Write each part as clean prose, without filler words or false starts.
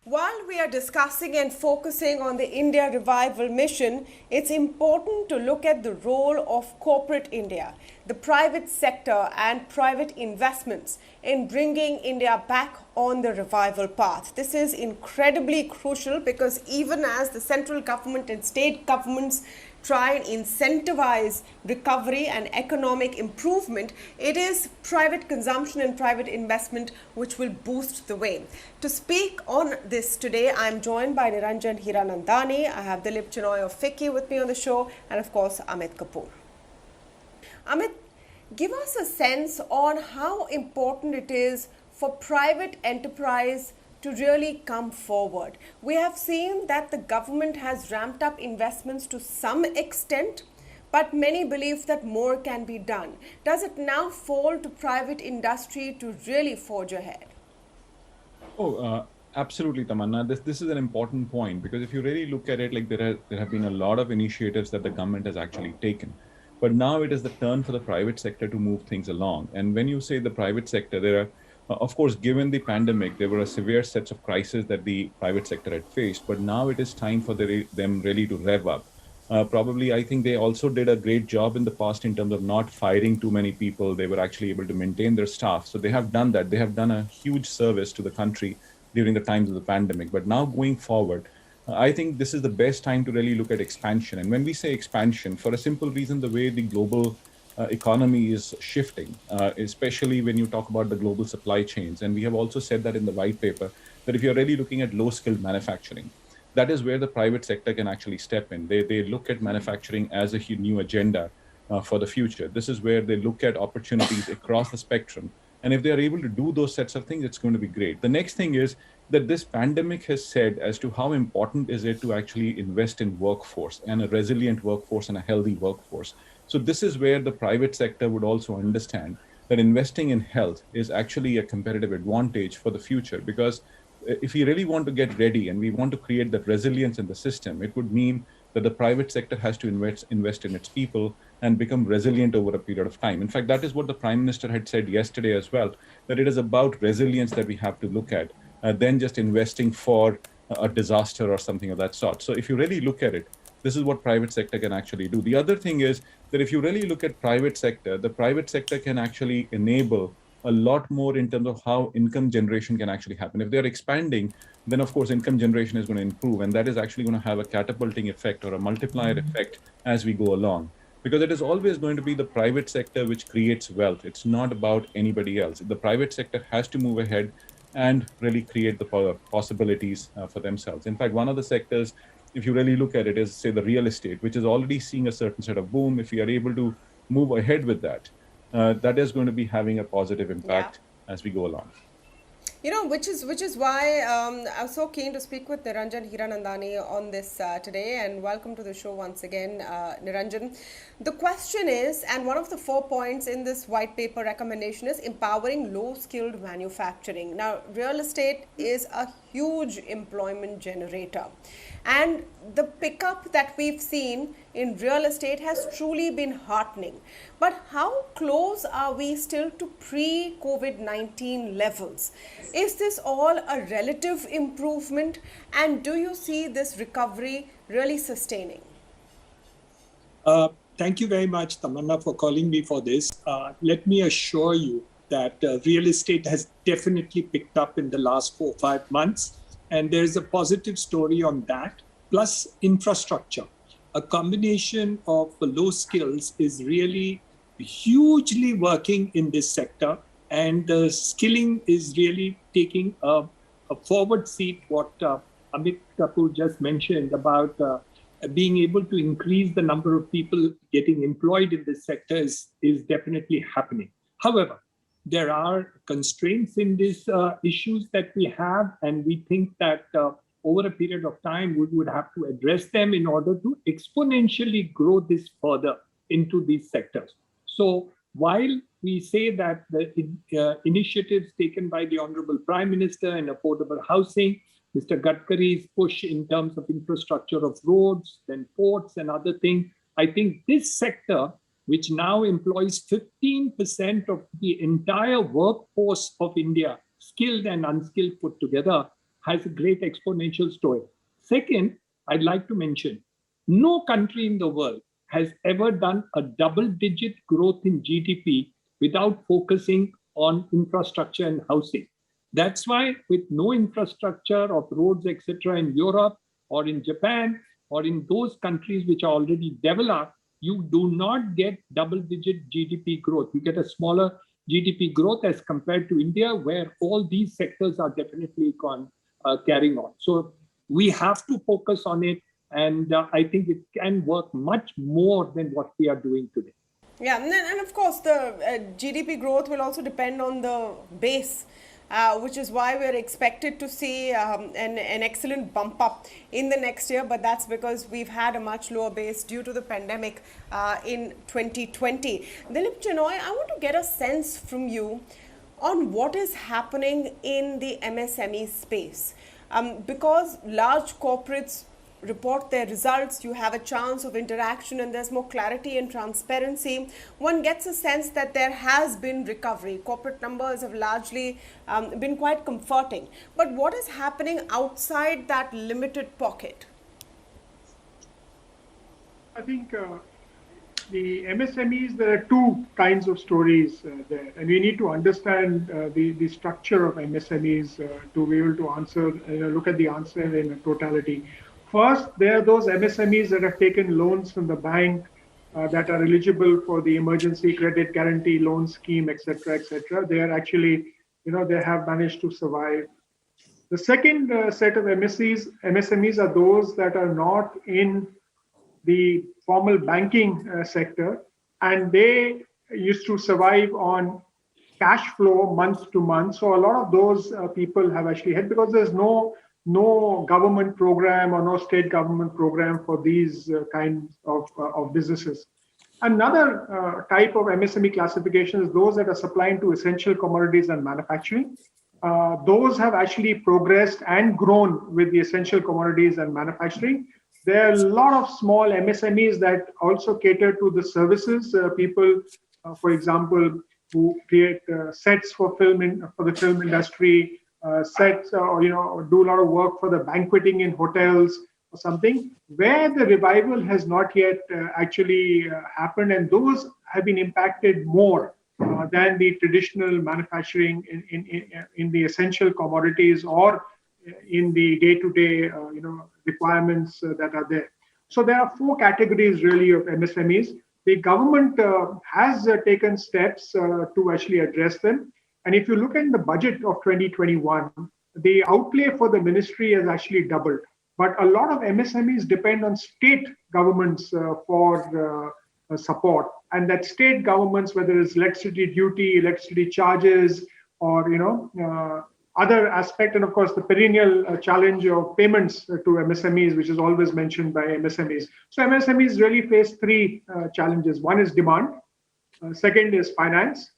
While we are discussing and focusing on the India Revival Mission, it's important to look at the role of corporate India, the private sector, and private investments in bringing India back on the revival path. This is incredibly crucial because even as the central government and state governments try and incentivize recovery and economic improvement, it is private consumption and private investment which will boost the way. To speak on this today, I'm joined by Niranjan Hiranandani. I have Dilip Chenoy of FICCI with me on the show, and of course, Amit Kapoor. Amit, give us a sense on how important it is for private enterprise to really come forward. We have seen that the government has ramped up investments to some extent, but many believe that more can be done. Does it now fall to private industry to really forge ahead? Absolutely, Tamanna. This is an important point because if you really look at it, like there have been a lot of initiatives that the government has actually taken, but now it is the turn for the private sector to move things along. And when you say the private sector, there are of course, given the pandemic, there were a severe sets of crises that the private sector had faced, but now it is time for them really to rev up. Probably, I think they also did a great job in the past in terms of not firing too many people. They were actually able to maintain their staff. So they have done that. They have done a huge service to the country during the times of the pandemic. But now going forward, I think this is the best time to really look at expansion. And when we say expansion, for a simple reason, the way the global economy is shifting, especially when you talk about the global supply chains. And we have also said that in the white paper, that if you're really looking at low-skilled manufacturing, that is where the private sector can actually step in. They look at manufacturing as a new agenda for the future. This is where they look at opportunities across the spectrum. And if they are able to do those sets of things, it's going to be great. The next thing is that this pandemic has said as to how important is it to actually invest in workforce and a resilient workforce and a healthy workforce. So this is where the private sector would also understand that investing in health is actually a competitive advantage for the future, because if we really want to get ready and we want to create that resilience in the system, it would mean that the private sector has to invest in its people and become resilient over a period of time. In fact, that is what the Prime Minister had said yesterday as well, that it is about resilience that we have to look at, than just investing for a disaster or something of that sort. So if you really look at it, this is what private sector can actually do. The other thing is that if you really look at private sector, the private sector can actually enable a lot more in terms of how income generation can actually happen. If they're expanding, then of course income generation is going to improve, and that is actually going to have a catapulting effect or a multiplier effect as we go along. Because it is always going to be the private sector which creates wealth. It's not about anybody else. The private sector has to move ahead and really create the possibilities for themselves. In fact, one of the sectors, if you really look at it, is say the real estate, which is already seeing a certain sort of boom. If we are able to move ahead with that, that is going to be having a positive impact as we go along. You know, which is why I'm so keen to speak with Niranjan Hiranandani on this today, and welcome to the show once again, Niranjan. The question is, and one of the 4 points in this white paper recommendation is empowering low-skilled manufacturing. Now, real estate is a huge employment generator, and the pickup that we've seen in real estate has truly been heartening. But how close are we still to pre-COVID-19 levels? Is this all a relative improvement, and do you see this recovery really sustaining? Thank you very much, Tamanna, for calling me for this. Let me assure you that real estate has definitely picked up in the last 4 or 5 months, and there's a positive story on that, plus infrastructure. A combination of low skills is really hugely working in this sector, and the skilling is really taking a forward seat. What Amit Kapoor just mentioned about being able to increase the number of people getting employed in this sector is definitely happening. However, there are constraints in these issues that we have, and we think that over a period of time, we would have to address them in order to exponentially grow this further into these sectors. So while we say that the initiatives taken by the Honorable Prime Minister in affordable housing, Mr. Gadkari's push in terms of infrastructure of roads, then ports and other things, I think this sector, which now employs 15% of the entire workforce of India, skilled and unskilled put together, has a great exponential story. Second, I'd like to mention, no country in the world has ever done a double-digit growth in GDP without focusing on infrastructure and housing. That's why with no infrastructure of roads, etc., in Europe or in Japan or in those countries which are already developed, you do not get double-digit GDP growth. You get a smaller GDP growth as compared to India, where all these sectors are definitely carrying on. So we have to focus on it, and I think it can work much more than what we are doing today. Yeah, and of course, the GDP growth will also depend on the base, which is why we're expected to see an excellent bump up in the next year. But that's because we've had a much lower base due to the pandemic in 2020. Dilip Chenoy, I want to get a sense from you on what is happening in the MSME space. Because large corporates report their results, you have a chance of interaction, and there's more clarity and transparency. One gets a sense that there has been recovery. Corporate numbers have largely been quite comforting. But what is happening outside that limited pocket? I think the MSMEs, there are two kinds of stories there, and we need to understand the structure of MSMEs to be able to answer, look at the answer in a totality. First, there are those MSMEs that have taken loans from the bank that are eligible for the emergency credit guarantee loan scheme, etc., etc. They are actually, they have managed to survive. The second set of MSMEs are those that are not in the formal banking sector, and they used to survive on cash flow month to month. So a lot of those people have actually had, because there's no government program or no state government program for these kinds of businesses. Another type of MSME classification is those that are supplying to essential commodities and manufacturing. Those have actually progressed and grown with the essential commodities and manufacturing. There are a lot of small MSMEs that also cater to the services. People, for example, who create sets for the film industry, sets, or do a lot of work for the banqueting in hotels or something, where the revival has not yet actually happened, and those have been impacted more than the traditional manufacturing in the essential commodities or in the day-to-day requirements that are there. So there are four categories really of MSMEs. The government has taken steps to actually address them. And if you look at the budget of 2021, the outlay for the ministry has actually doubled. But a lot of MSMEs depend on state governments for support. And that state governments, whether it's electricity duty, electricity charges, or other aspect, and of course the perennial challenge of payments to MSMEs, which is always mentioned by MSMEs. So MSMEs really face three challenges. One is demand. Second is finance.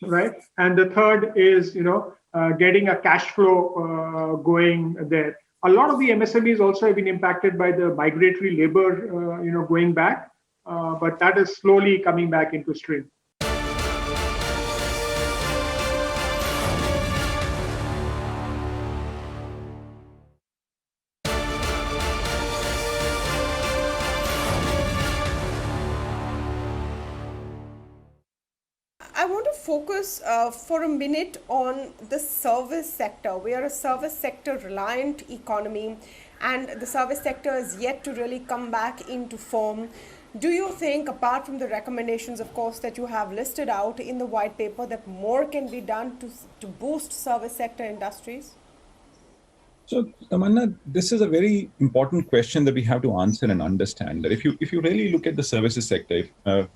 Right, and the third is getting a cash flow going there. A lot of the MSMEs also have been impacted by the migratory labor, going back, but that is slowly coming back into stream. I want to focus for a minute on the service sector. We are a service sector reliant economy, and the service sector is yet to really come back into form. Do you think, apart from the recommendations, of course, that you have listed out in the white paper, that more can be done to boost service sector industries? So, Tamanna, this is a very important question that we have to answer and understand. That if you really look at the services sector,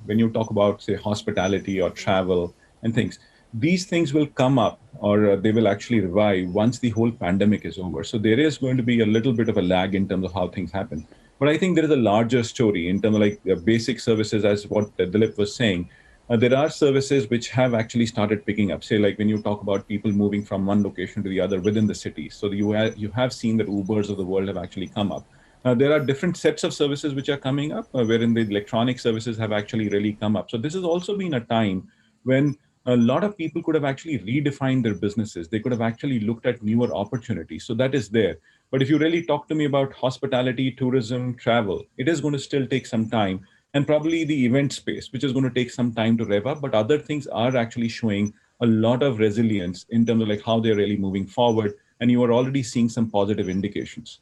when you talk about, say, hospitality or travel and things, these things will come up, or they will actually revive once the whole pandemic is over. So there is going to be a little bit of a lag in terms of how things happen. But I think there is a larger story in terms of like basic services, as what Dilip was saying. There are services which have actually started picking up. Say, like when you talk about people moving from one location to the other within the city. So you have seen that Ubers of the world have actually come up. There are different sets of services which are coming up, wherein the electronic services have actually really come up. So this has also been a time when a lot of people could have actually redefined their businesses. They could have actually looked at newer opportunities. So that is there. But if you really talk to me about hospitality, tourism, travel, it is going to still take some time. And probably the event space, which is going to take some time to rev up. But other things are actually showing a lot of resilience in terms of like how they're really moving forward. And you are already seeing some positive indications.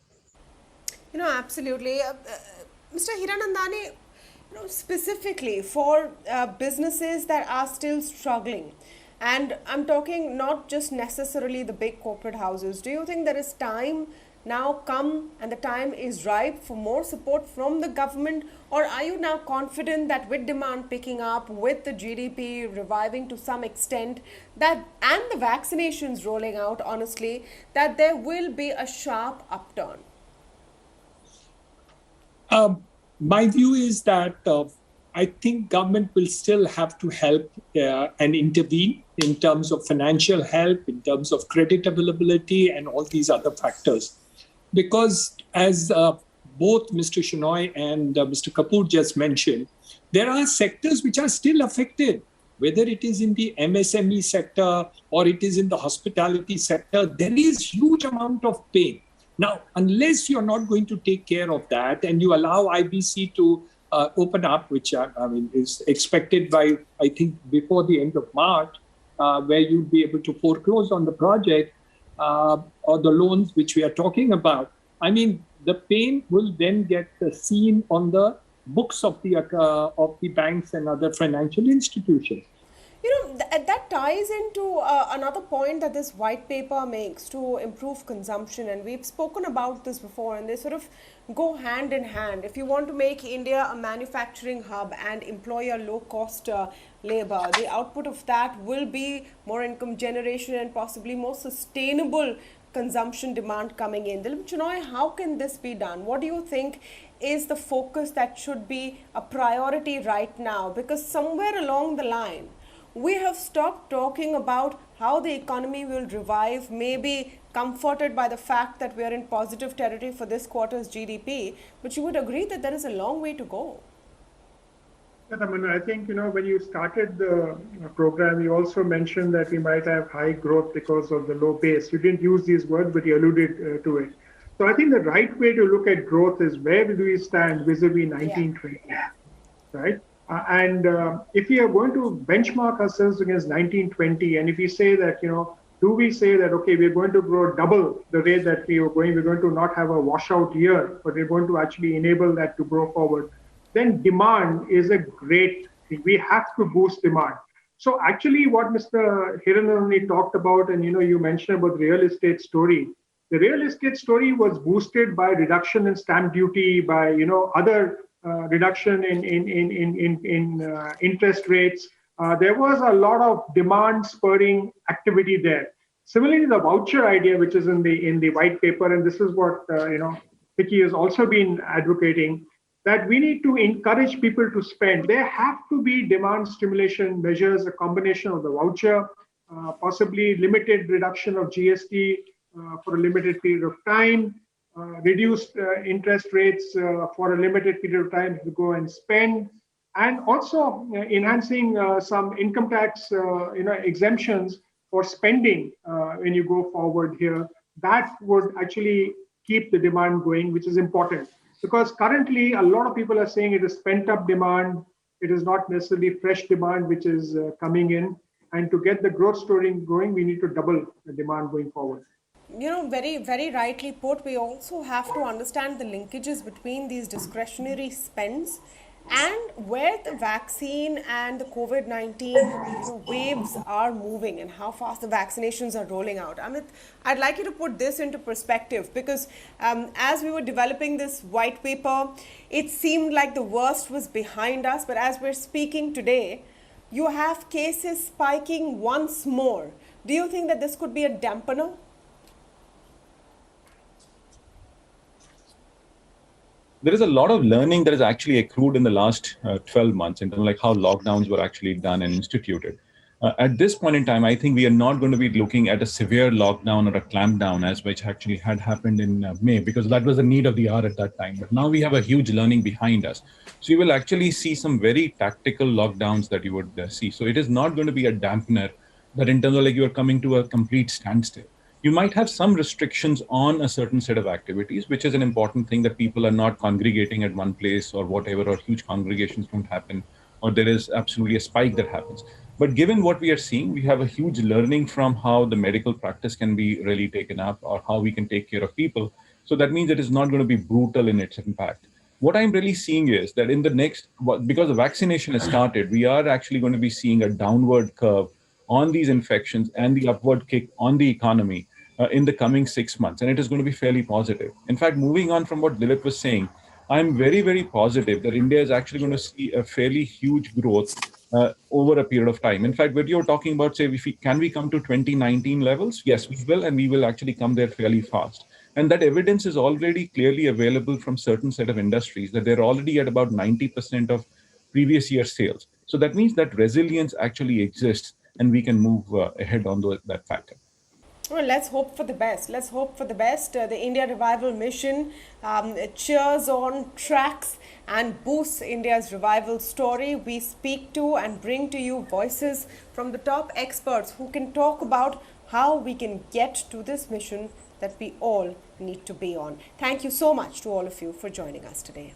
Absolutely. Mr. Hiranandani, specifically for businesses that are still struggling, and I'm talking not just necessarily the big corporate houses, do you think there is time now come and the time is ripe for more support from the government, or are you now confident that with demand picking up, with the GDP reviving to some extent, that and the vaccinations rolling out, honestly, that there will be a sharp upturn? My view is that I think government will still have to help and intervene in terms of financial help, in terms of credit availability, and all these other factors. Because as both Mr. Chenoy and Mr. Kapoor just mentioned, there are sectors which are still affected, whether it is in the MSME sector or it is in the hospitality sector. There is huge amount of pain. Now, unless you're not going to take care of that and you allow IBC to open up, which is expected by, I think, before the end of March, where you'll be able to foreclose on the project or the loans which we are talking about, the pain will then get seen on the books of the banks and other financial institutions. That ties into another point that this white paper makes to improve consumption, and we've spoken about this before, and they sort of go hand in hand. If you want to make India a manufacturing hub and employ a low-cost labor, the output of that will be more income generation and possibly more sustainable consumption demand coming in. Dilip Chenoy, how can this be done? What do you think is the focus that should be a priority right now? Because somewhere along the line, we have stopped talking about how the economy will revive, maybe comforted by the fact that we are in positive territory for this quarter's GDP, but you would agree that there is a long way to go. I think, when you started the program, you also mentioned that we might have high growth because of the low base. You didn't use these words, but you alluded to it. So I think the right way to look at growth is where do we stand vis-a-vis 1920, right? And if we are going to benchmark ourselves against 1920, and if we say that, do we say that, okay, we're going to grow double the rate that we're going to not have a washout year, but we're going to actually enable that to grow forward, then demand is a great thing. We have to boost demand. So actually what Mr. Hiranandani talked about, and, you mentioned about the real estate story, the real estate story was boosted by reduction in stamp duty, by, other reduction in interest rates. There was a lot of demand spurring activity there. Similarly, the voucher idea, which is in the white paper, and this is what Vicky has also been advocating, that we need to encourage people to spend. There have to be demand stimulation measures, a combination of the voucher, possibly limited reduction of GST for a limited period of time, reduced interest rates for a limited period of time to go and spend, and also enhancing some income tax exemptions for spending when you go forward here. That would actually keep the demand going, which is important, because currently a lot of people are saying it is pent up demand. It is not necessarily fresh demand which is coming in, and to get the growth story going, we need to double the demand going forward. Very, very rightly put. We also have to understand the linkages between these discretionary spends and where the vaccine and the COVID-19 waves are moving and how fast the vaccinations are rolling out. Amit, I'd like you to put this into perspective, because as we were developing this white paper, it seemed like the worst was behind us. But as we're speaking today, you have cases spiking once more. Do you think that this could be a dampener? There is a lot of learning that is actually accrued in the last 12 months in terms of like how lockdowns were actually done and instituted. At this point in time, I think we are not going to be looking at a severe lockdown or a clampdown as which actually had happened in May, because that was the need of the hour at that time. But now we have a huge learning behind us. So you will actually see some very tactical lockdowns that you would see. So it is not going to be a dampener that in terms of like you are coming to a complete standstill. You might have some restrictions on a certain set of activities, which is an important thing, that people are not congregating at one place or whatever, or huge congregations don't happen, or there is absolutely a spike that happens. But given what we are seeing, we have a huge learning from how the medical practice can be really taken up, or how we can take care of people. So that means it is not going to be brutal in its impact. What I'm really seeing is that in the next, because the vaccination has started, we are actually going to be seeing a downward curve on these infections and the upward kick on the economy in the coming 6 months. And it is going to be fairly positive. In fact, moving on from what Dilip was saying, I'm very, very positive that India is actually going to see a fairly huge growth over a period of time. In fact, when you're talking about, say, if we, can we come to 2019 levels? Yes, we will, and we will actually come there fairly fast. And that evidence is already clearly available from certain set of industries, that they're already at about 90% of previous year sales. So that means that resilience actually exists, and we can move ahead on that factor. Well, let's hope for the best. Let's hope for the best. The India Revival Mission cheers on, tracks, and boosts India's revival story. We speak to and bring to you voices from the top experts who can talk about how we can get to this mission that we all need to be on. Thank you so much to all of you for joining us today.